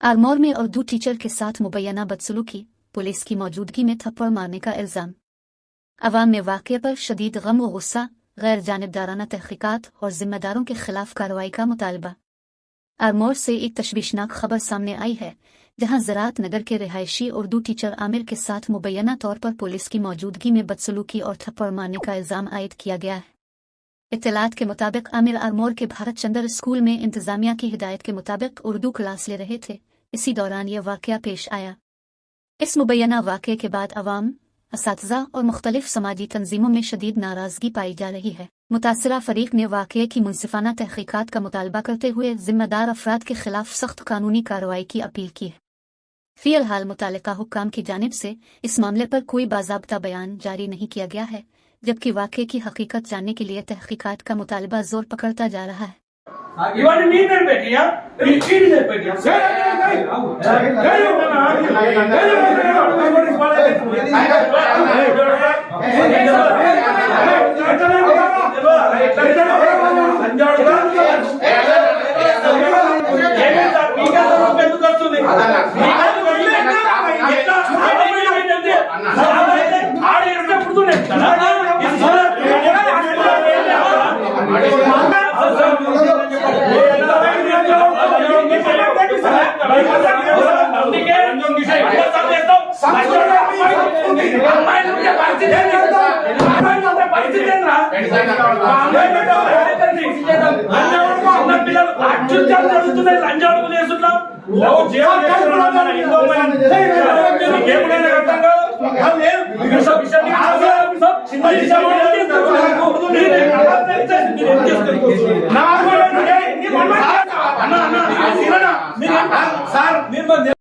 आरमोर में उर्दू टीचर के साथ मुबैना बदसलूकी, पुलिस की मौजूदगी में थप्पड़ मारने का इल्ज़ाम। अवाम में वाक़े पर शदीद गम व गुस्सा, गैर जानिबदाराना तहक़ीक़ात और ज़िम्मेदारों के खिलाफ कार्रवाई का मुतालबा। आरमोर से एक तशवीशनाक खबर सामने आई है, जहां ज़राअत नगर के रिहायशी उर्दू टीचर आमिर के साथ मुबैना तौर पर पुलिस की मौजूदगी में बदसलूकी और थप्पड़ मारने का इल्ज़ाम आयद किया गया है। इत्तलात के मुताबिक आमिर आरमोर के भारत चंद्र स्कूल में इंतज़ामिया की हिदायत के मुताबिक उर्दू क्लास ले रहे थे। इसी दौरान यह वाक़या पेश आया। इस मुबैना वाक़े के बाद अवाम, असातिज़ा और मुख्तलिफ समाजी तंजीमों में शदीद नाराज़गी पाई जा रही है। मुतासिरा फ़रीक ने वाक़े की मुनसिफ़ाना तहक़ीक़ात का मुतालबा करते हुए ज़िम्मेदार अफराद के खिलाफ सख्त कानूनी कार्रवाई की अपील की है। फ़िलहाल मुतालिका हुक्काम की जानिब से इस मामले पर कोई बाज़ाब्ता बयान जारी नहीं किया गया है, जबकि वाक़े की हकीकत जानने के लिए तहक़ीक़ात का मुतालबा ज़ोर पकड़ता जा रहा है। సార్